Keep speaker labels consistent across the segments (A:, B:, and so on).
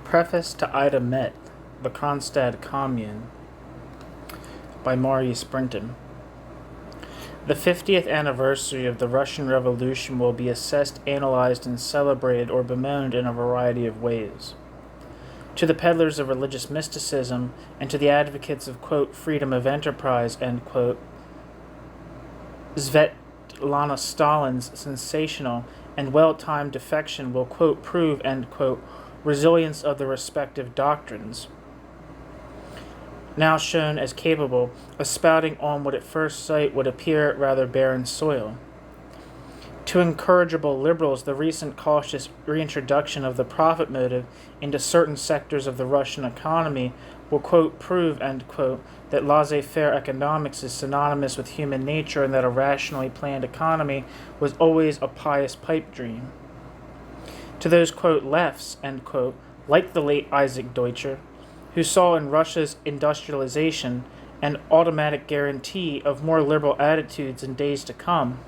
A: Preface to Ida Mett, The Kronstadt Commune, by Maurice Brinton. The 50th anniversary of the Russian Revolution will be assessed, analyzed, and celebrated or bemoaned in a variety of ways. To the peddlers of religious mysticism and to the advocates of, quote, freedom of enterprise, end quote, Svetlana Stalin's sensational and well-timed defection will, quote, prove, end quote, resilience of the respective doctrines, now shown as capable of spouting on what at first sight would appear rather barren soil. To incorrigible liberals, the recent cautious reintroduction of the profit motive into certain sectors of the Russian economy will, quote, prove, end quote, that laissez-faire economics is synonymous with human nature and that a rationally planned economy was always a pious pipe dream. To those, quote, lefts, end quote, like the late Isaac Deutscher, who saw in Russia's industrialization an automatic guarantee of more liberal attitudes in days to come,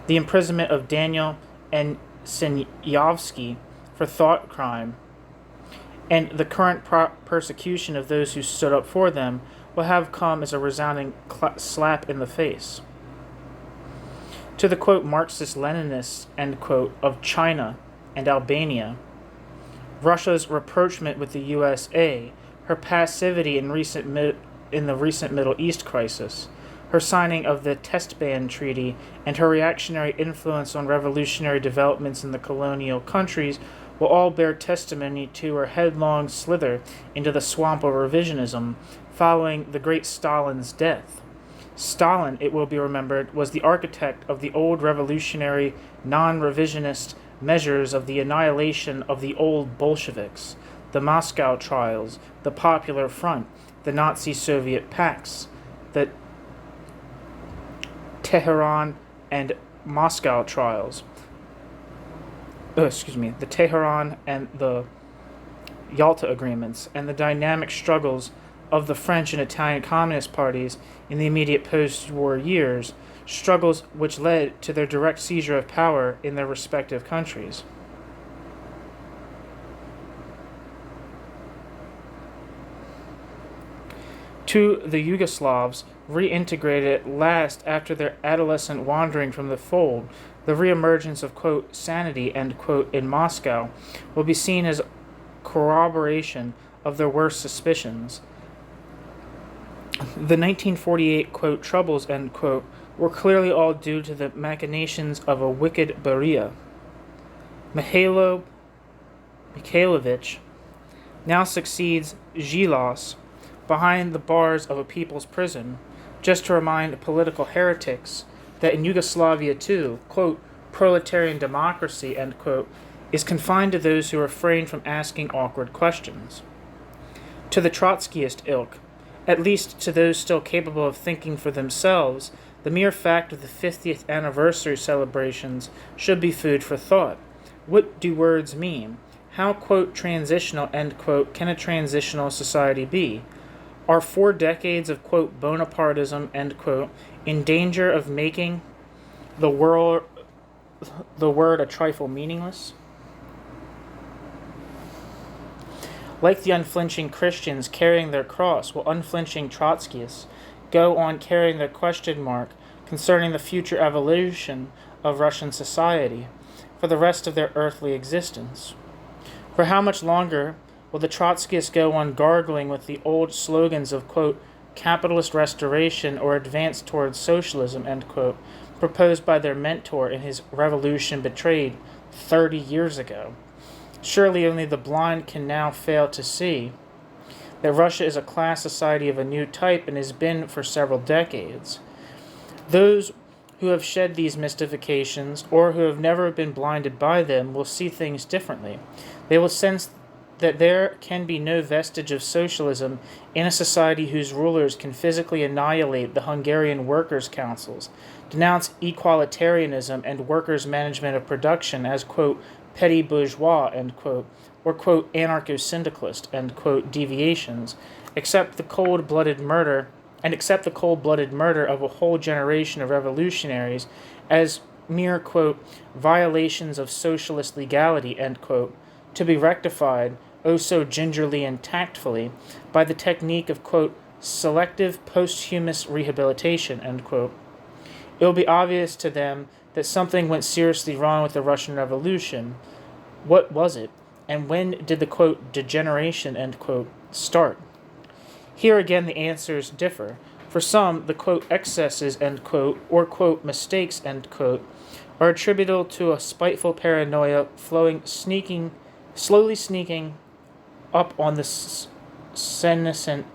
A: the imprisonment of Daniel and Sinyavsky for thought crime, and the current persecution of those who stood up for them will have come as a resounding slap in the face. To the, quote, Marxist-Leninists, end quote, of China and Albania, Russia's rapprochement with the USA, her passivity in the recent Middle East crisis, her signing of the Test Ban Treaty, and her reactionary influence on revolutionary developments in the colonial countries will all bear testimony to her headlong slither into the swamp of revisionism following the great Stalin's death. Stalin, it will be remembered, was the architect of the old revolutionary, non-revisionist measures of the annihilation of the old Bolsheviks, the Moscow trials, the Popular Front, the Nazi-Soviet pacts, the Tehran and Moscow trials. The Tehran and the Yalta agreements, and the dynamic struggles of the French and Italian communist parties in the immediate post-war years, struggles which led to their direct seizure of power in their respective countries. To the Yugoslavs, reintegrated at last after their adolescent wandering from the fold, the reemergence of, quote, sanity, end quote, in Moscow will be seen as corroboration of their worst suspicions. The 1948, quote, troubles, end quote, were clearly all due to the machinations of a wicked Beria. Mikhailovich now succeeds Zhilas behind the bars of a people's prison, just to remind political heretics that in Yugoslavia too, quote, proletarian democracy, end quote, is confined to those who refrain from asking awkward questions. To the Trotskyist ilk, at least to those still capable of thinking for themselves, the mere fact of the 50th anniversary celebrations should be food for thought. What do words mean? How, quote, transitional, end quote, can a transitional society be? Are 4 decades of, quote, Bonapartism, end quote, in danger of making the word a trifle meaningless? Like the unflinching Christians carrying their cross, will unflinching Trotskyists go on carrying their question mark concerning the future evolution of Russian society for the rest of their earthly existence? For how much longer will the Trotskyists go on gargling with the old slogans of, quote, capitalist restoration or advance towards socialism, end quote, proposed by their mentor in his Revolution Betrayed 30 years ago? Surely only the blind can now fail to see that Russia is a class society of a new type and has been for several decades. Those who have shed these mystifications or who have never been blinded by them will see things differently. They will sense that there can be no vestige of socialism in a society whose rulers can physically annihilate the Hungarian workers' councils, denounce equalitarianism and workers' management of production as, quote, petty bourgeois, end quote, or, quote, anarcho-syndicalist, end quote, deviations, accept the cold-blooded murder of a whole generation of revolutionaries as mere, quote, violations of socialist legality, end quote, to be rectified, oh so gingerly and tactfully, by the technique of, quote, selective posthumous rehabilitation, end quote. It will be obvious to them that something went seriously wrong with the Russian Revolution. What was it? And when did the, quote, degeneration, end quote, start? Here again the answers differ. For some, the, quote, excesses, end quote, or, quote, mistakes, end quote, are attributable to a spiteful paranoia slowly sneaking up on the senescent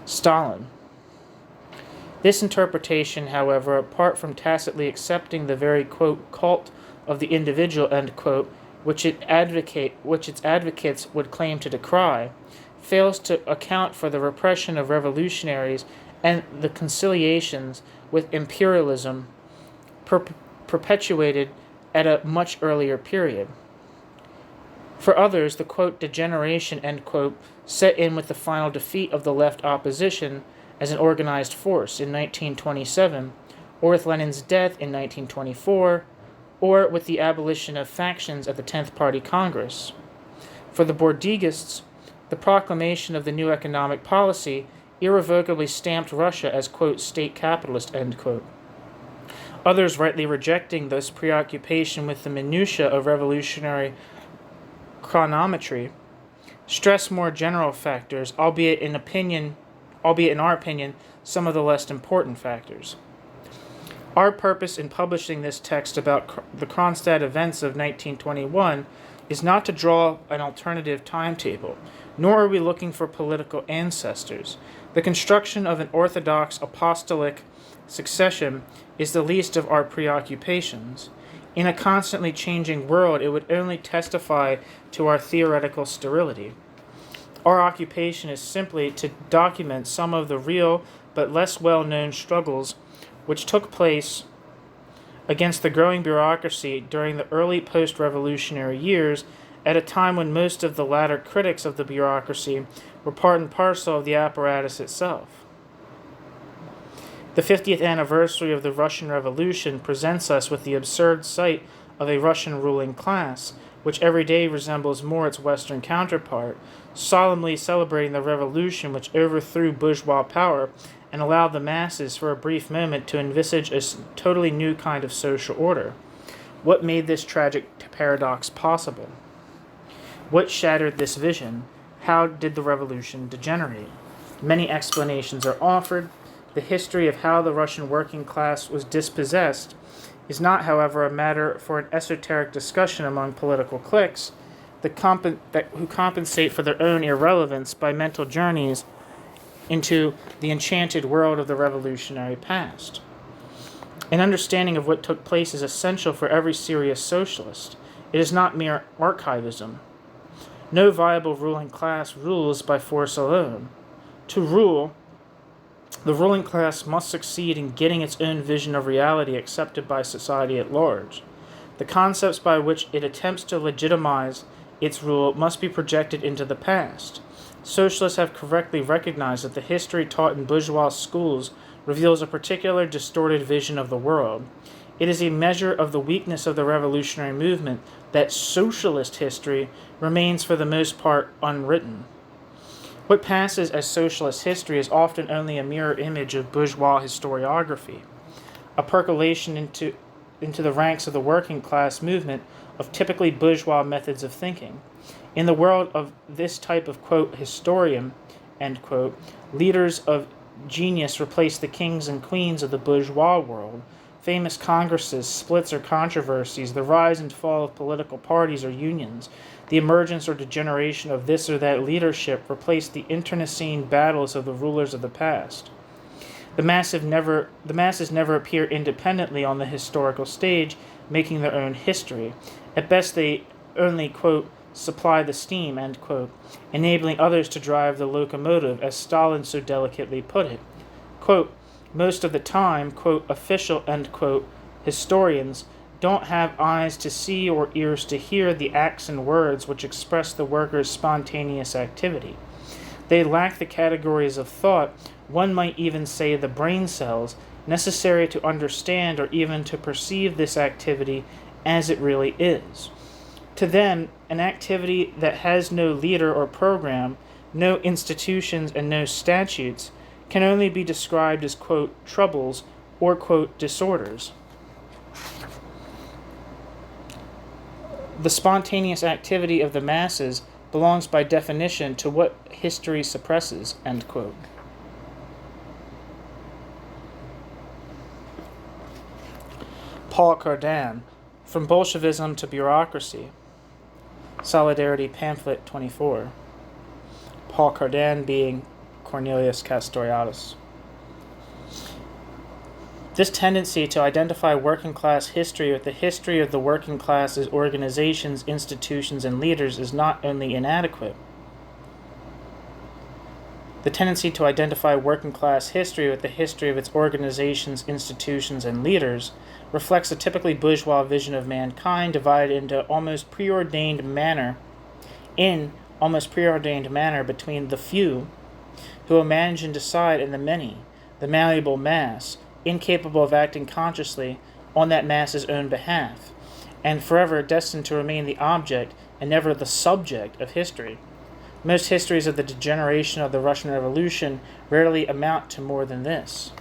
A: Stalin. This interpretation, however, apart from tacitly accepting the very, quote, cult of the individual, end quote, which its advocates would claim to decry, fails to account for the repression of revolutionaries and the conciliations with imperialism perpetuated at a much earlier period. For others, the, quote, degeneration, end quote, set in with the final defeat of the left opposition as an organized force in 1927, or with Lenin's death in 1924, or with the abolition of factions at the 10th Party Congress. For the Bordegists, the proclamation of the new economic policy irrevocably stamped Russia as, quote, state capitalist, end quote. Others, rightly rejecting this preoccupation with the minutiae of revolutionary chronometry, stress more general factors, albeit in our opinion, some of the less important factors. Our purpose in publishing this text about the Kronstadt events of 1921 is not to draw an alternative timetable, nor are we looking for political ancestors. The construction of an orthodox apostolic succession is the least of our preoccupations. In a constantly changing world, it would only testify to our theoretical sterility. Our occupation is simply to document some of the real but less well-known struggles which took place against the growing bureaucracy during the early post-revolutionary years, at a time when most of the latter critics of the bureaucracy were part and parcel of the apparatus itself. The 50th anniversary of the Russian Revolution presents us with the absurd sight of a Russian ruling class, which every day resembles more its Western counterpart, solemnly celebrating the revolution which overthrew bourgeois power and allowed the masses for a brief moment to envisage a totally new kind of social order. What made this tragic paradox possible? What shattered this vision? How did the revolution degenerate? Many explanations are offered. The history of how the Russian working class was dispossessed is not, however, a matter for an esoteric discussion among political cliques who compensate for their own irrelevance by mental journeys into the enchanted world of the revolutionary past. An understanding of what took place is essential for every serious socialist. It is not mere archivism. No viable ruling class rules by force alone. To rule, the ruling class must succeed in getting its own vision of reality accepted by society at large. The concepts by which it attempts to legitimize its rule must be projected into the past. Socialists have correctly recognized that the history taught in bourgeois schools reveals a particular distorted vision of the world. It is a measure of the weakness of the revolutionary movement that socialist history remains for the most part unwritten. What passes as socialist history is often only a mirror image of bourgeois historiography, a percolation into the ranks of the working class movement of typically bourgeois methods of thinking. In the world of this type of, quote, historian, end quote, leaders of genius replace the kings and queens of the bourgeois world. Famous congresses, splits or controversies, the rise and fall of political parties or unions, the emergence or degeneration of this or that leadership replace the internecine battles of the rulers of the past. The masses never appear independently on the historical stage, making their own history. At best, they only, quote, supply the steam, end quote, enabling others to drive the locomotive, as Stalin so delicately put it. Quote, most of the time, quote, official, end quote, historians don't have eyes to see or ears to hear the acts and words which express the workers' spontaneous activity. They lack the categories of thought, one might even say the brain cells, necessary to understand or even to perceive this activity as it really is. To them, an activity that has no leader or program, no institutions, and no statutes can only be described as, quote, troubles or, quote, disorders. The spontaneous activity of the masses belongs by definition to what history suppresses, end quote. Paul Cardan, From Bolshevism to Bureaucracy, Solidarity Pamphlet 24. Paul Cardan being Cornelius Castoriadis. This tendency to identify working class history with the history of the working class's organizations, institutions, and leaders is not only inadequate. The tendency to identify working class history with the history of its organizations, institutions, and leaders reflects a typically bourgeois vision of mankind divided into almost preordained manner between the few, who will manage and decide, and the many, the malleable mass, incapable of acting consciously on that mass's own behalf, and forever destined to remain the object and never the subject of history. Most histories of the degeneration of the Russian Revolution rarely amount to more than this.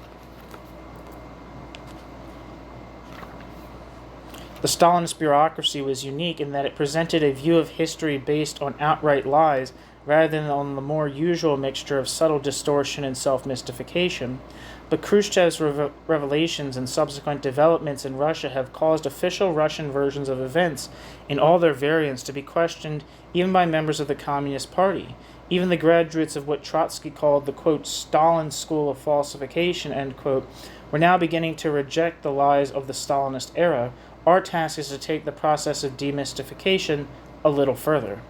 A: The Stalinist bureaucracy was unique in that it presented a view of history based on outright lies rather than on the more usual mixture of subtle distortion and self-mystification. But Khrushchev's revelations and subsequent developments in Russia have caused official Russian versions of events in all their variants to be questioned even by members of the Communist Party. Even the graduates of what Trotsky called the, quote, Stalin school of falsification, end quote, were now beginning to reject the lies of the Stalinist era. Our task is to take the process of demystification a little further.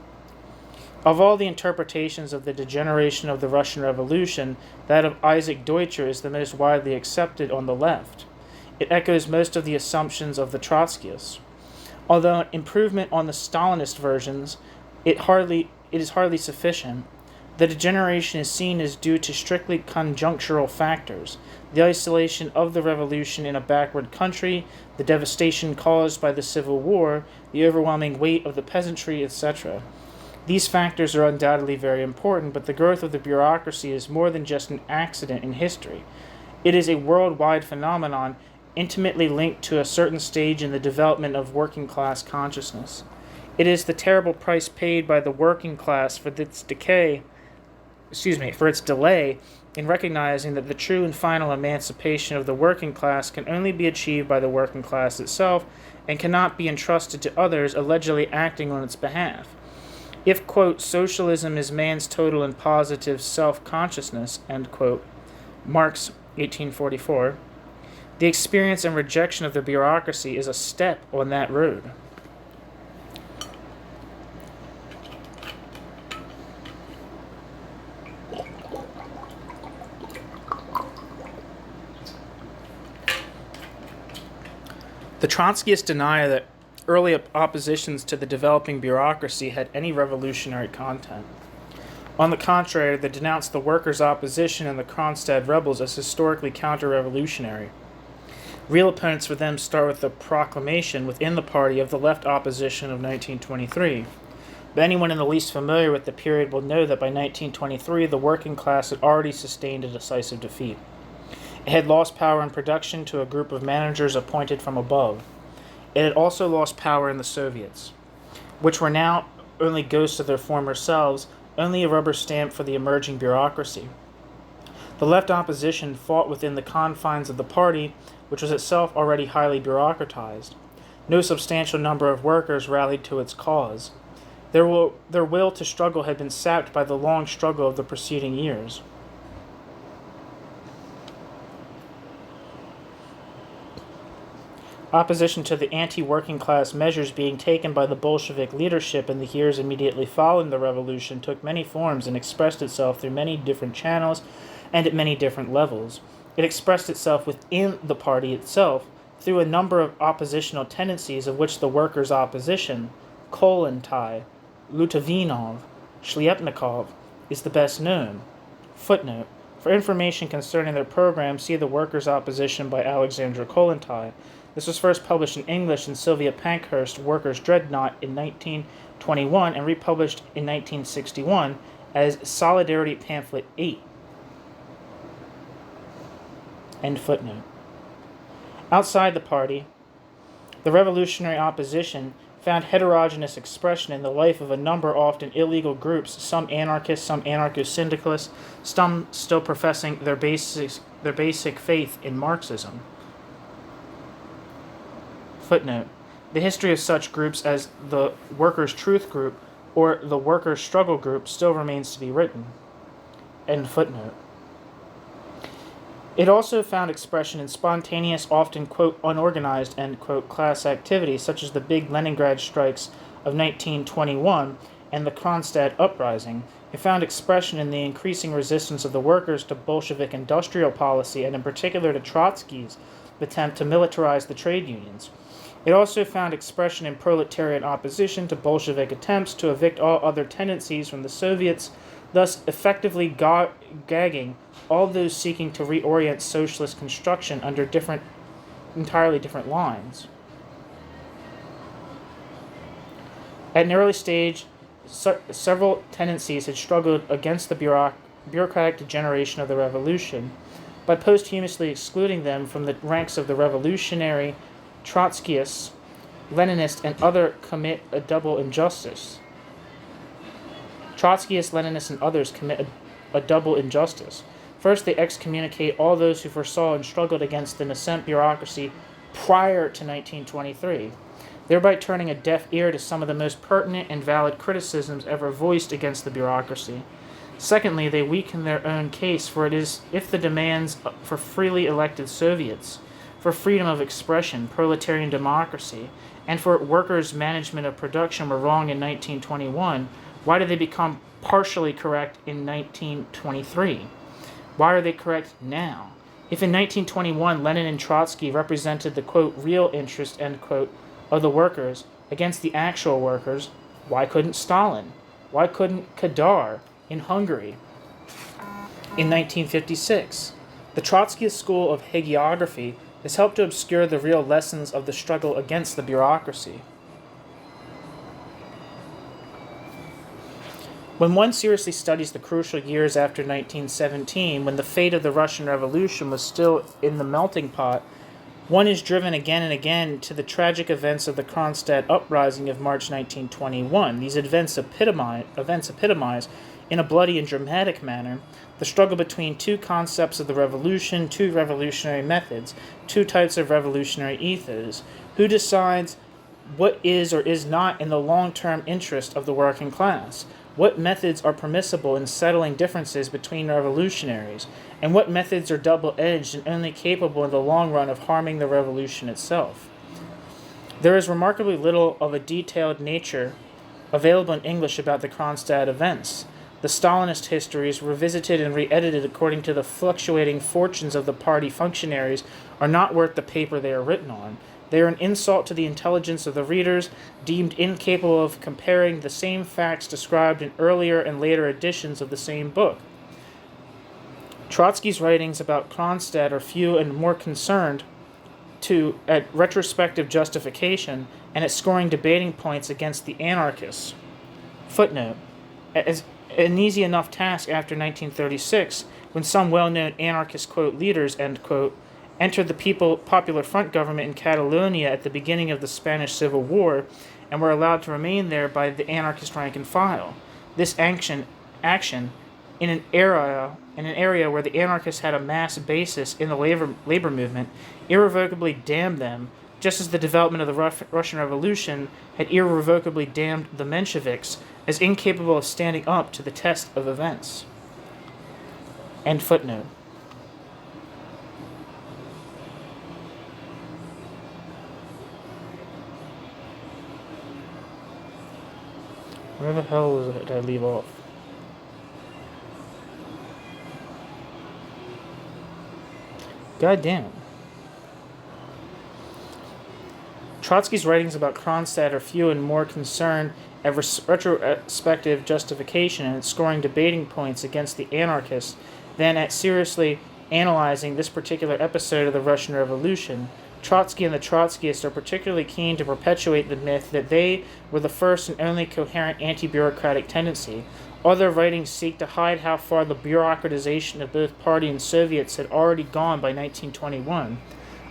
A: Of all the interpretations of the degeneration of the Russian Revolution, that of Isaac Deutscher is the most widely accepted on the left. It echoes most of the assumptions of the Trotskyists. Although an improvement on the Stalinist versions, it is hardly sufficient. The degeneration is seen as due to strictly conjunctural factors: the isolation of the revolution in a backward country, the devastation caused by the Civil War, the overwhelming weight of the peasantry, etc. These factors are undoubtedly very important, but the growth of the bureaucracy is more than just an accident in history. It is a worldwide phenomenon intimately linked to a certain stage in the development of working-class consciousness. It is the terrible price paid by the working class for its delay in recognizing that the true and final emancipation of the working class can only be achieved by the working class itself and cannot be entrusted to others allegedly acting on its behalf. If, quote, socialism is man's total and positive self-consciousness, end quote, Marx, 1844, the experience and rejection of the bureaucracy is a step on that road. The Trotskyists deny that early oppositions to the developing bureaucracy had any revolutionary content. On the contrary, they denounced the workers' opposition and the Kronstadt rebels as historically counter-revolutionary. Real opponents for them start with the proclamation within the party of the left opposition of 1923. But anyone in the least familiar with the period will know that by 1923 the working class had already sustained a decisive defeat. It had lost power in production to a group of managers appointed from above. It had also lost power in the Soviets, which were now only ghosts of their former selves, only a rubber stamp for the emerging bureaucracy. The left opposition fought within the confines of the party, which was itself already highly bureaucratized. No substantial number of workers rallied to its cause. Their will to struggle had been sapped by the long struggle of the preceding years. Opposition to the anti-working class measures being taken by the Bolshevik leadership in the years immediately following the revolution took many forms and expressed itself through many different channels and at many different levels. It expressed itself within the party itself through a number of oppositional tendencies, of which the workers' opposition, Kollontai, Lutavinov, Shliapnikov, is the best known. Footnote: for information concerning their program, see the workers' opposition by Alexandra Kollontai. This was first published in English in Sylvia Pankhurst's Workers' Dreadnought in 1921 and republished in 1961 as Solidarity Pamphlet 8. End footnote. Outside the party, the revolutionary opposition found heterogeneous expression in the life of a number often illegal groups, some anarchists, some anarcho-syndicalists, some still professing their basic faith in Marxism. Footnote. The history of such groups as the Workers' Truth Group or the Workers' Struggle Group still remains to be written. End footnote. It also found expression in spontaneous, often, quote, unorganized, end quote, class activities, such as the big Leningrad strikes of 1921 and the Kronstadt uprising. It found expression in the increasing resistance of the workers to Bolshevik industrial policy, and in particular to Trotsky's attempt to militarize the trade unions. It also found expression in proletarian opposition to Bolshevik attempts to evict all other tendencies from the Soviets, thus effectively gagging all those seeking to reorient socialist construction under entirely different lines. At an early stage, several tendencies had struggled against the bureaucratic degeneration of the revolution by posthumously excluding them from the ranks of the revolutionary, Trotskyists, Leninists, and other commit a double injustice. Trotskyists, Leninists, and others commit a double injustice. First, they excommunicate all those who foresaw and struggled against the nascent bureaucracy prior to 1923, thereby turning a deaf ear to some of the most pertinent and valid criticisms ever voiced against the bureaucracy. Secondly, they weaken their own case, for it is if the demands for freely elected Soviets, for freedom of expression, proletarian democracy, and for workers' management of production were wrong in 1921, why did they become partially correct in 1923? Why are they correct now? If in 1921 Lenin and Trotsky represented the, quote, real interest, end quote, of the workers against the actual workers, why couldn't Stalin? Why couldn't Kadar in Hungary in 1956? The Trotskyist school of hagiography has helped to obscure the real lessons of the struggle against the bureaucracy. When one seriously studies the crucial years after 1917, when the fate of the Russian Revolution was still in the melting pot, one is driven again and again to the tragic events of the Kronstadt uprising of March 1921. These events epitomize, in a bloody and dramatic manner, the struggle between two concepts of the revolution, two revolutionary methods, two types of revolutionary ethos. Who decides what is or is not in the long-term interest of the working class? What methods are permissible in settling differences between revolutionaries, and what methods are double-edged and only capable in the long run of harming the revolution itself? There is remarkably little of a detailed nature available in English about the Kronstadt events. The Stalinist histories, revisited and re-edited according to the fluctuating fortunes of the party functionaries, are not worth the paper they are written on. They are an insult to the intelligence of the readers, deemed incapable of comparing the same facts described in earlier and later editions of the same book. Trotsky's writings about Kronstadt are few and more concerned at retrospective justification and at scoring debating points against the anarchists. Footnote. As an easy enough task after 1936, when some well-known anarchist, quote, leaders, end quote, entered the Popular Front government in Catalonia at the beginning of the Spanish Civil War and were allowed to remain there by the anarchist rank and file. This action in an area where the anarchists had a mass basis in the labor movement irrevocably damned them, just as the development of the Russian Revolution had irrevocably damned the Mensheviks as incapable of standing up to the test of events. End footnote. Where the hell did I leave off? God damn it. Trotsky's writings about Kronstadt are few and more concerned at retrospective justification and at scoring debating points against the anarchists than at seriously analyzing this particular episode of the Russian Revolution. Trotsky and the Trotskyists are particularly keen to perpetuate the myth that they were the first and only coherent anti-bureaucratic tendency. All their writings seek to hide how far the bureaucratization of both party and Soviets had already gone by 1921,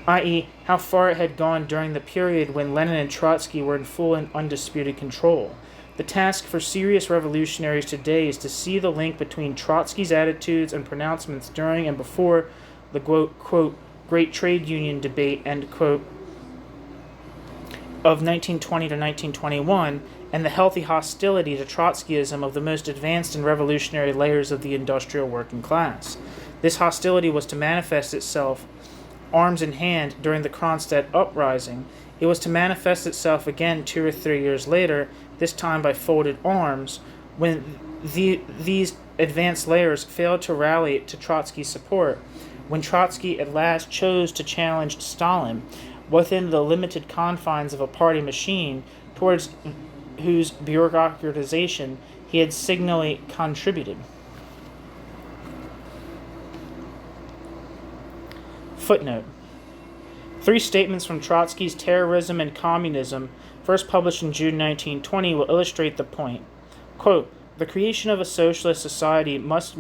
A: i.e., how far it had gone during the period when Lenin and Trotsky were in full and undisputed control. The task for serious revolutionaries today is to see the link between Trotsky's attitudes and pronouncements during and before the quote, Great Trade Union debate, end quote, of 1920 to 1921, and the healthy hostility to Trotskyism of the most advanced and revolutionary layers of the industrial working class. This hostility was to manifest itself arms in hand during the Kronstadt uprising. It was to manifest itself again 2 or 3 years later, this time by folded arms, when these advanced layers failed to rally to Trotsky's support. When Trotsky at last chose to challenge Stalin within the limited confines of a party machine towards whose bureaucratization he had signally contributed. Footnote. 3 statements from Trotsky's Terrorism and Communism, first published in June 1920, will illustrate the point. Quote, The creation of a socialist society means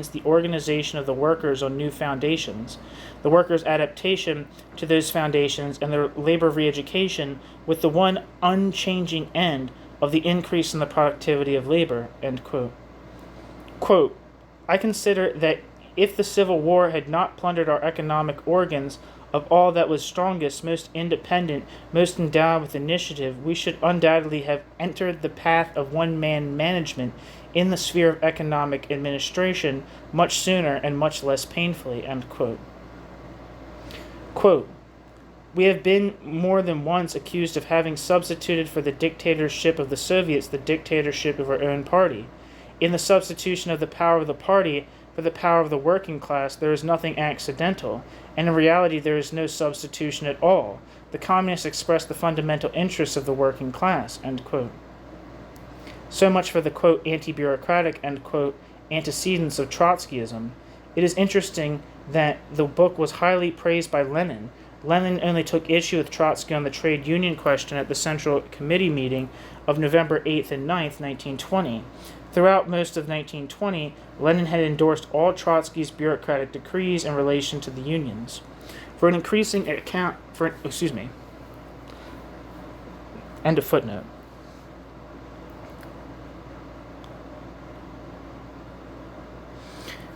A: the organization of the workers on new foundations, the workers' adaptation to those foundations, and their labor re-education with the one unchanging end of the increase in the productivity of labor, end quote. Quote, I consider that if the Civil War had not plundered our economic organs of all that was strongest, most independent, most endowed with initiative, we should undoubtedly have entered the path of one-man management in the sphere of economic administration much sooner and much less painfully, end quote. Quote, we have been more than once accused of having substituted for the dictatorship of the Soviets the dictatorship of our own party. In the substitution of the power of the party for the power of the working class, there is nothing accidental, and in reality there is no substitution at all. The communists express the fundamental interests of the working class, end quote. So much for the, quote, anti-bureaucratic, end quote, antecedents of Trotskyism. It is interesting that the book was highly praised by Lenin. Lenin only took issue with Trotsky on the trade union question at the Central Committee meeting of November 8th and 9th, 1920. Throughout most of 1920, Lenin had endorsed all Trotsky's bureaucratic decrees in relation to the unions. End of footnote.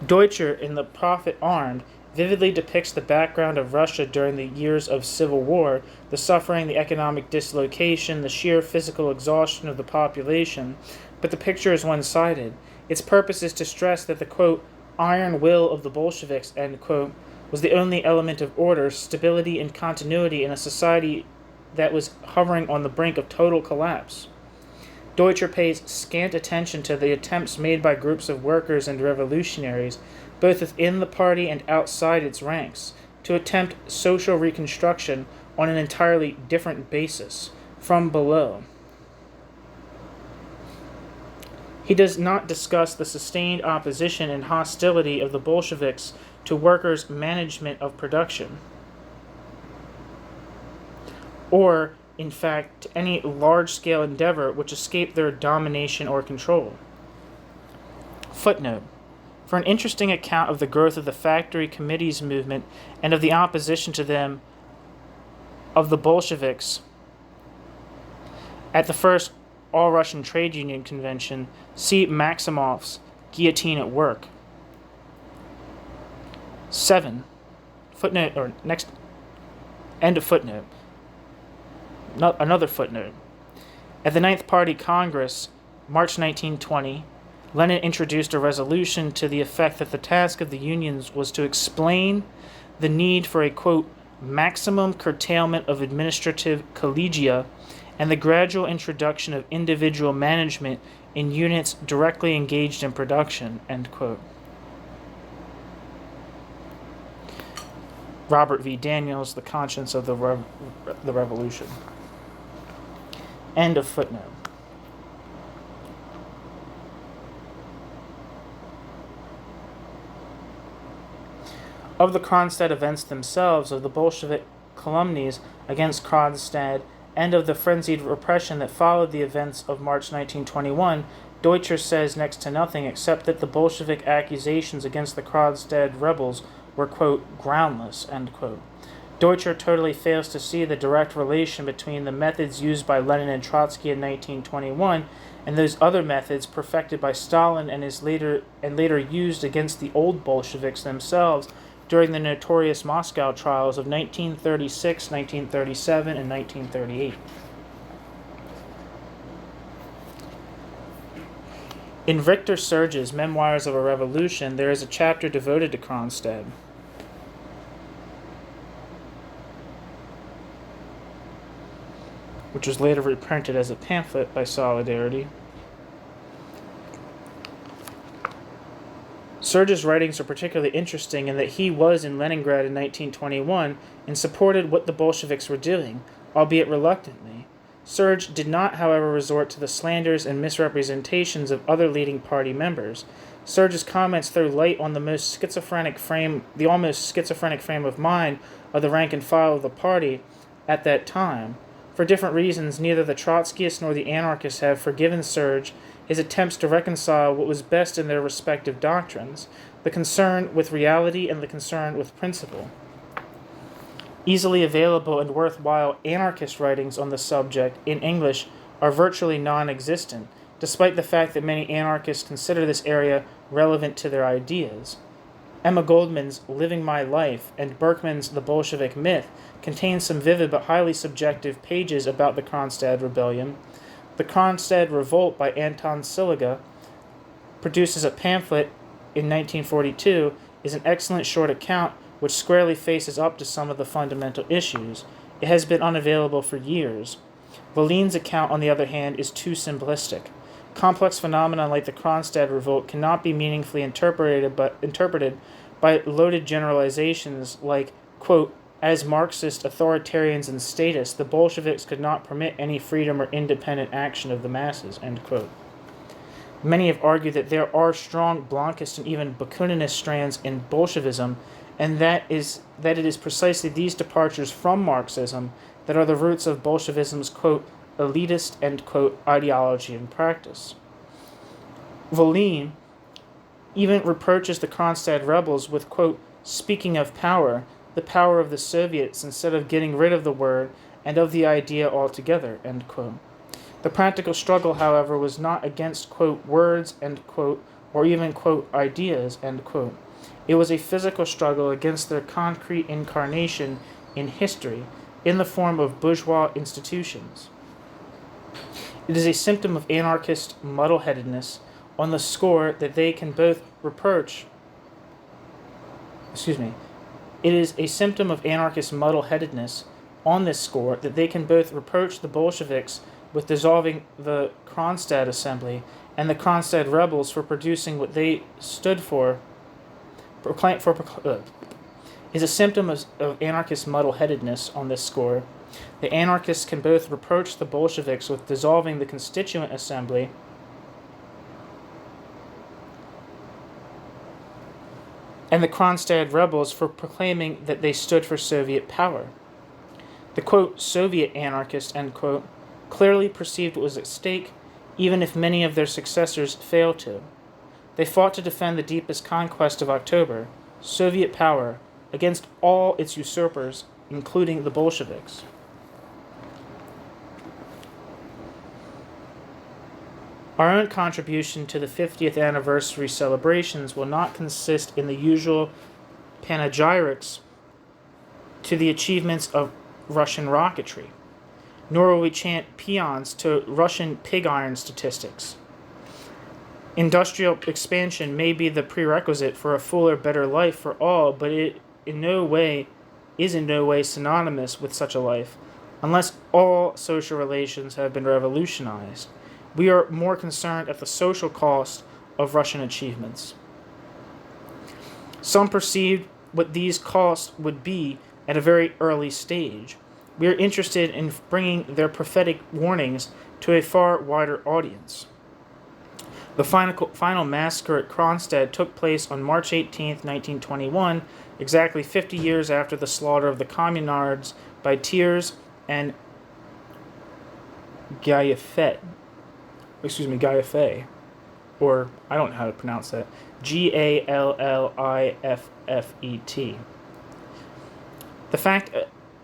A: Deutscher, in The Prophet Armed, vividly depicts the background of Russia during the years of civil war, the suffering, the economic dislocation, the sheer physical exhaustion of the population, but the picture is one-sided. Its purpose is to stress that the, quote, iron will of the Bolsheviks, end quote, was the only element of order, stability, and continuity in a society that was hovering on the brink of total collapse. Deutscher pays scant attention to the attempts made by groups of workers and revolutionaries, both within the party and outside its ranks, to attempt social reconstruction on an entirely different basis, from below. He does not discuss the sustained opposition and hostility of the Bolsheviks to workers' management of production, or, in fact, to any large-scale endeavor which escaped their domination or control. Footnote. For an interesting account of the growth of the factory committees movement and of the opposition to them of the Bolsheviks at the first All-Russian Trade Union Convention, see Maximov's Guillotine at Work. 7. Footnote, or next, end of footnote. Another footnote. At the Ninth Party Congress, March 1920, Lenin introduced a resolution to the effect that the task of the unions was to explain the need for a, quote, maximum curtailment of administrative collegia and the gradual introduction of individual management in units directly engaged in production, end quote. Robert V. Daniels, The Conscience of the Revolution. End of footnote. Of the Kronstadt events themselves, of the Bolshevik calumnies against Kronstadt, and of the frenzied repression that followed the events of March 1921, Deutscher says next to nothing except that the Bolshevik accusations against the Kronstadt rebels were, quote, groundless, end quote. Deutscher totally fails to see the direct relation between the methods used by Lenin and Trotsky in 1921 and those other methods perfected by Stalin and later used against the old Bolsheviks themselves during the notorious Moscow trials of 1936, 1937, and 1938. In Victor Serge's Memoirs of a Revolution, there is a chapter devoted to Kronstadt. Which was later reprinted as a pamphlet by Solidarity. Serge's writings are particularly interesting in that he was in Leningrad in 1921 and supported what the Bolsheviks were doing, albeit reluctantly. Serge did not, however, resort to the slanders and misrepresentations of other leading party members. Serge's comments throw light on the almost schizophrenic frame of mind of the rank and file of the party at that time. For different reasons, neither the Trotskyists nor the anarchists have forgiven Serge his attempts to reconcile what was best in their respective doctrines, the concern with reality and the concern with principle. Easily available and worthwhile anarchist writings on the subject in English are virtually non-existent, despite the fact that many anarchists consider this area relevant to their ideas. Emma Goldman's Living My Life and Berkman's The Bolshevik Myth contain some vivid but highly subjective pages about the Kronstadt Rebellion. The Kronstadt Revolt by Anton Siliga, produced as a pamphlet in 1942, is an excellent short account which squarely faces up to some of the fundamental issues. It has been unavailable for years. Volin's account, on the other hand, is too simplistic. Complex phenomena like the Kronstadt Revolt cannot be meaningfully interpreted by loaded generalizations like, quote, as Marxist authoritarians and statists, the Bolsheviks could not permit any freedom or independent action of the masses, end quote. Many have argued that there are strong Blankist and even Bakuninist strands in Bolshevism, and that it is precisely these departures from Marxism that are the roots of Bolshevism's, quote, elitist, end quote, ideology and practice. Volin even reproaches the Kronstadt rebels with, quote, speaking of power, the power of the Soviets instead of getting rid of the word and of the idea altogether, end quote. The practical struggle, however, was not against, quote, words, end quote, or even, quote, ideas, end quote. It was a physical struggle against their concrete incarnation in history in the form of bourgeois institutions. It is a symptom of anarchist muddle-headedness on the score that they can both It is a symptom of anarchist muddle-headedness on this score that they can both reproach the Bolsheviks with dissolving the Kronstadt Assembly and the Kronstadt rebels for producing what they stood for. Is a symptom of anarchist muddle-headedness on this score. The anarchists can both reproach the Bolsheviks with dissolving the Constituent Assembly and the Kronstadt rebels for proclaiming that they stood for Soviet power. The, quote, Soviet anarchists, end quote, clearly perceived what was at stake, even if many of their successors failed to. They fought to defend the deepest conquest of October, Soviet power, against all its usurpers, including the Bolsheviks. Our own contribution to the 50th anniversary celebrations will not consist in the usual panegyrics to the achievements of Russian rocketry, nor will we chant paeans to Russian pig iron statistics. Industrial expansion may be the prerequisite for a fuller, better life for all, but it in no way synonymous with such a life, unless all social relations have been revolutionized. We are more concerned at the social cost of Russian achievements. Some perceived what these costs would be at a very early stage. We are interested in bringing their prophetic warnings to a far wider audience. The final massacre at Kronstadt took place on March 18, 1921, exactly 50 years after the slaughter of the communards by Thiers and Gallifet. Gallifet. Or, I don't know how to pronounce that. Galliffet.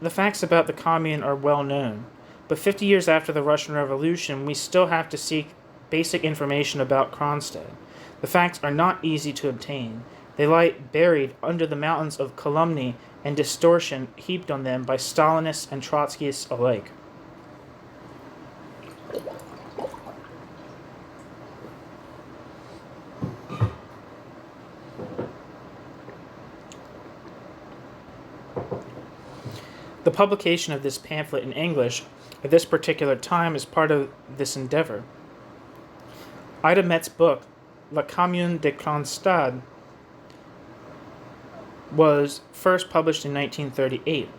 A: The facts about the Commune are well known, but 50 years after the Russian Revolution, we still have to seek basic information about Kronstadt. The facts are not easy to obtain. They lie buried under the mountains of calumny and distortion heaped on them by Stalinists and Trotskyists alike. The publication of this pamphlet in English at this particular time is part of this endeavor. Ida Mett's book, La Commune de Kronstadt, was first published in 1938.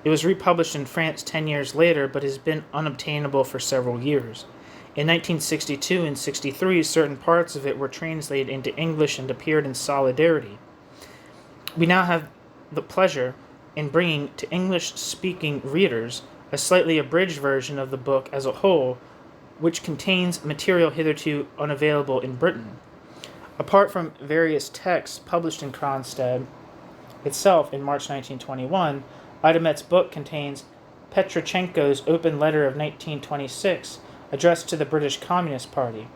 A: It was republished in France 10 years later, but has been unobtainable for several years. In 1962 and 63, certain parts of it were translated into English and appeared in Solidarity. We now have the pleasure in bringing to English-speaking readers a slightly abridged version of the book as a whole, which contains material hitherto unavailable in Britain. Apart from various texts published in Kronstadt itself in March 1921, Ida Mett's book contains Petrochenko's open letter of 1926, addressed to the British Communist Party.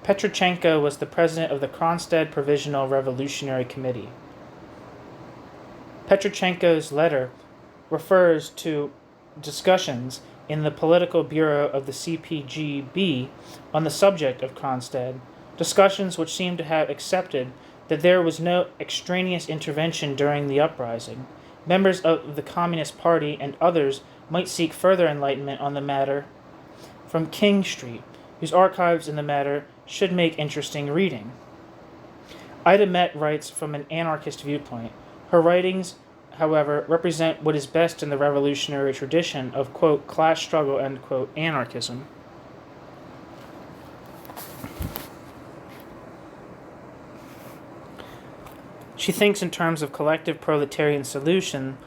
A: Petrochenko was the president of the Kronstadt Provisional Revolutionary Committee. Petrochenko's letter refers to discussions in the political bureau of the CPGB on the subject of Kronstadt, discussions which seem to have accepted that there was no extraneous intervention during the uprising. Members of the Communist Party and others might seek further enlightenment on the matter from King Street, whose archives in the matter should make interesting reading. Ida Mett writes from an anarchist viewpoint. Her writings, however, represent what is best in the revolutionary tradition of, quote, class struggle and, quote, anarchism. She thinks in terms of collective proletarian solution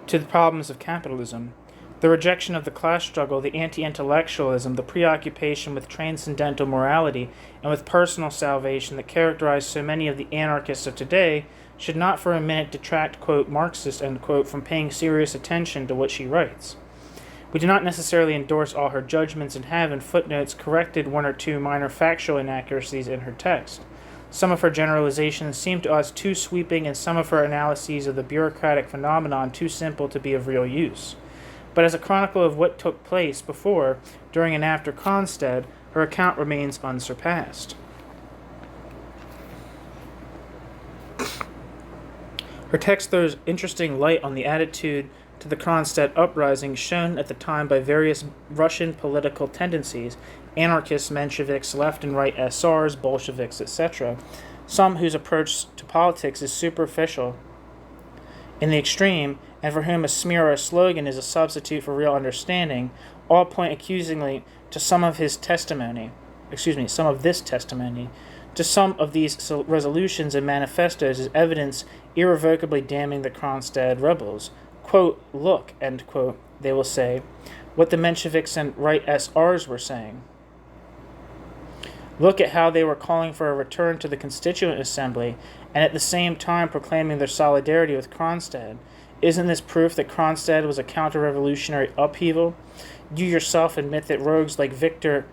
A: to the problems of capitalism. The rejection of the class struggle, the anti-intellectualism, the preoccupation with transcendental morality and with personal salvation that characterize so many of the anarchists of today should not for a minute detract, quote, Marxist, end quote, from paying serious attention to what she writes. We do not necessarily endorse all her judgments and have, in footnotes, corrected one or two minor factual inaccuracies in her text. Some of her generalizations seem to us too sweeping and some of her analyses of the bureaucratic phenomenon too simple to be of real use. But as a chronicle of what took place before, during, and after Kronstadt, her account remains unsurpassed. Her text throws interesting light on the attitude to the Kronstadt uprising shown at the time by various Russian political tendencies, anarchists, Mensheviks, left and right SRs, Bolsheviks, etc., some whose approach to politics is superficial in the extreme, and for whom a smear or a slogan is a substitute for real understanding, all point accusingly to some of this testimony, to some of these resolutions and manifestos as evidence irrevocably damning the Kronstadt rebels. Quote, look, end quote, they will say, what the Mensheviks and right SRs were saying. Look at how they were calling for a return to the Constituent Assembly and at the same time proclaiming their solidarity with Kronstadt. Isn't this proof that Kronstadt was a counter-revolutionary upheaval? You yourself admit that rogues like Viktor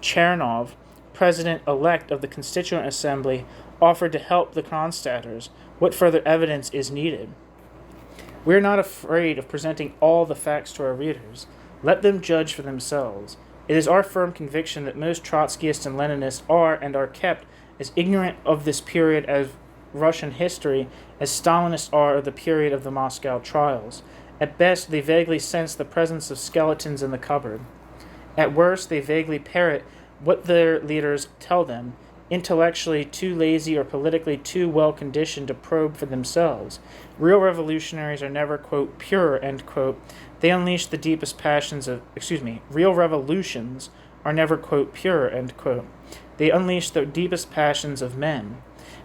A: Chernov, president-elect of the Constituent Assembly, offered to help the Kronstadters. What further evidence is needed? We are not afraid of presenting all the facts to our readers. Let them judge for themselves. It is our firm conviction that most Trotskyists and Leninists are and are kept as ignorant of this period of Russian history as Stalinists are of the period of the Moscow trials. At best, they vaguely sense the presence of skeletons in the cupboard. At worst, they vaguely parrot what their leaders tell them, intellectually too lazy or politically too well-conditioned to probe for themselves. Real revolutionaries are never, quote, pure, end quote. They unleash the deepest passions of, real revolutions are never, quote, pure, end quote. They unleash the deepest passions of men.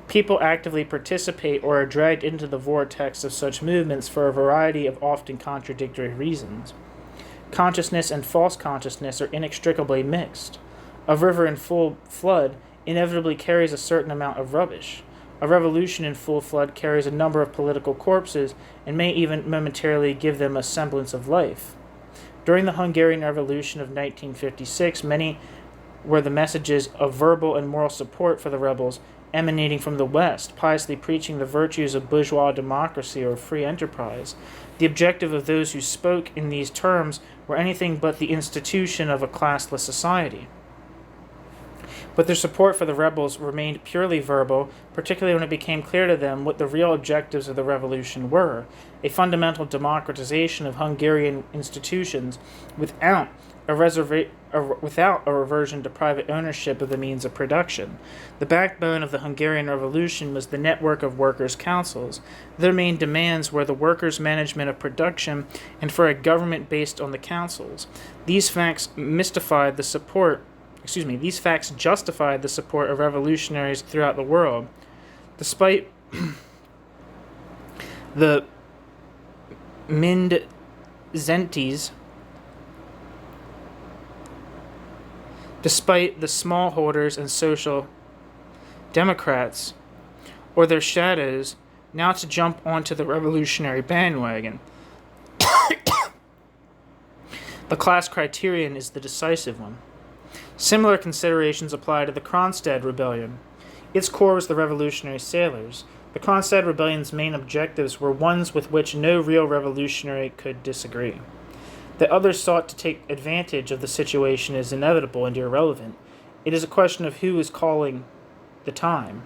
A: People actively participate or are dragged into the vortex of such movements for a variety of often contradictory reasons. Consciousness and false consciousness are inextricably mixed. A river in full flood inevitably carries a certain amount of rubbish. A revolution in full flood carries a number of political corpses and may even momentarily give them a semblance of life. During the Hungarian Revolution of 1956, many were the messages of verbal and moral support for the rebels emanating from the West, piously preaching the virtues of bourgeois democracy or free enterprise. The objective of those who spoke in these terms were anything but the institution of a classless society. But their support for the rebels remained purely verbal, particularly when it became clear to them what the real objectives of the revolution were: a fundamental democratization of Hungarian institutions without a reversion to private ownership of the means of production. The backbone of the Hungarian Revolution was the network of workers' councils. Their main demands were the workers' management of production and for a government based on the councils. These facts justified the support of revolutionaries throughout the world. Despite the Mindzenties, despite the smallholders and social democrats, or their shadows, now to jump onto the revolutionary bandwagon. The class criterion is the decisive one. Similar considerations apply to the Kronstadt rebellion. Its core was the revolutionary sailors. The Kronstadt rebellion's main objectives were ones with which no real revolutionary could disagree. That others sought to take advantage of the situation is inevitable and irrelevant. It is a question of who is calling the tune.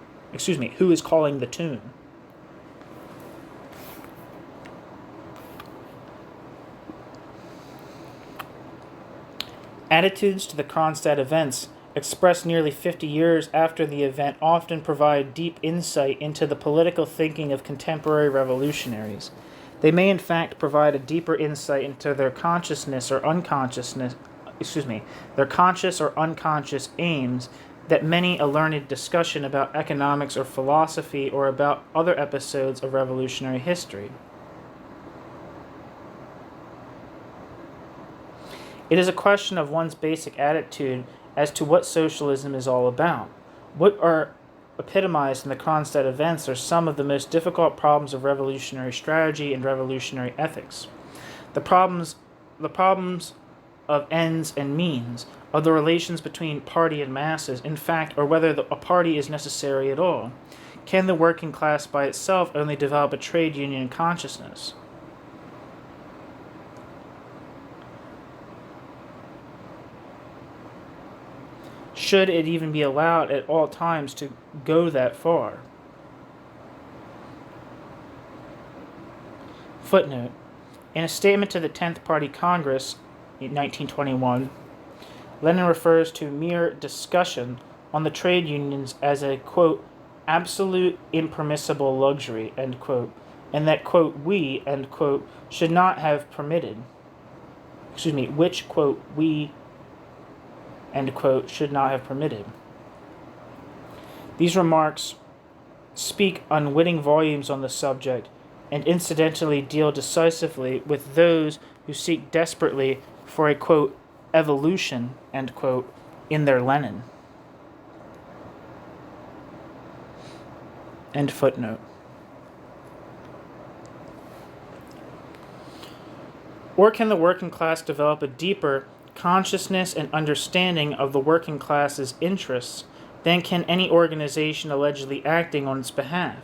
A: Attitudes to the Kronstadt events, expressed nearly 50 years after the event, often provide deep insight into the political thinking of contemporary revolutionaries. They may in fact provide a deeper insight into their conscious or unconscious aims that many a learned discussion about economics or philosophy or about other episodes of revolutionary history. It is a question of one's basic attitude as to what socialism is all about. What are epitomized in the Kronstadt events are some of the most difficult problems of revolutionary strategy and revolutionary ethics. The problems of ends and means, of the relations between party and masses, in fact, or whether a party is necessary at all. Can the working class by itself only develop a trade union consciousness? Should it even be allowed at all times to go that far? Footnote. In a statement to the 10th Party Congress in 1921, Lenin refers to mere discussion on the trade unions as a, quote, absolute impermissible luxury, end quote, and that, quote, we, end quote, should not have permitted, which, quote, we, end quote, should not have permitted. These remarks speak unwitting volumes on the subject and incidentally deal decisively with those who seek desperately for a, quote, evolution, end quote, in their Lenin. End footnote. Or can the working class develop a deeper consciousness and understanding of the working class's interests than can any organization allegedly acting on its behalf?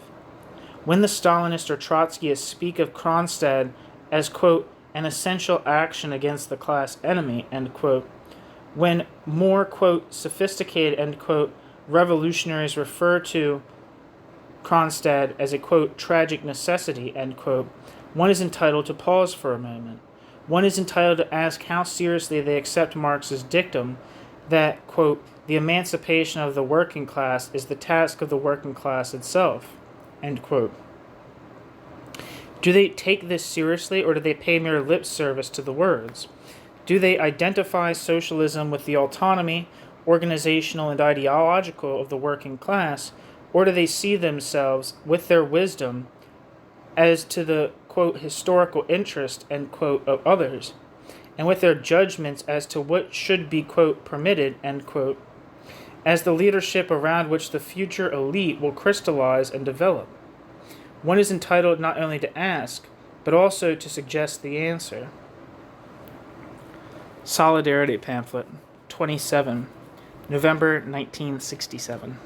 A: When the Stalinists or Trotskyists speak of Kronstadt as, quote, an essential action against the class enemy, end quote, when more, quote, sophisticated, end quote, revolutionaries refer to Kronstadt as a, quote, tragic necessity, end quote, one is entitled to pause for a moment. One is entitled to ask how seriously they accept Marx's dictum that, quote, the emancipation of the working class is the task of the working class itself, end quote. Do they take this seriously, or do they pay mere lip service to the words? Do they identify socialism with the autonomy organizational and ideological of the working class, or do they see themselves, with their wisdom, as to the, quote, historical interest, end quote, of others, and with their judgments as to what should be, quote, permitted, end quote, as the leadership around which the future elite will crystallize and develop? One is entitled not only to ask, but also to suggest the answer. Solidarity Pamphlet, 27, November 1967.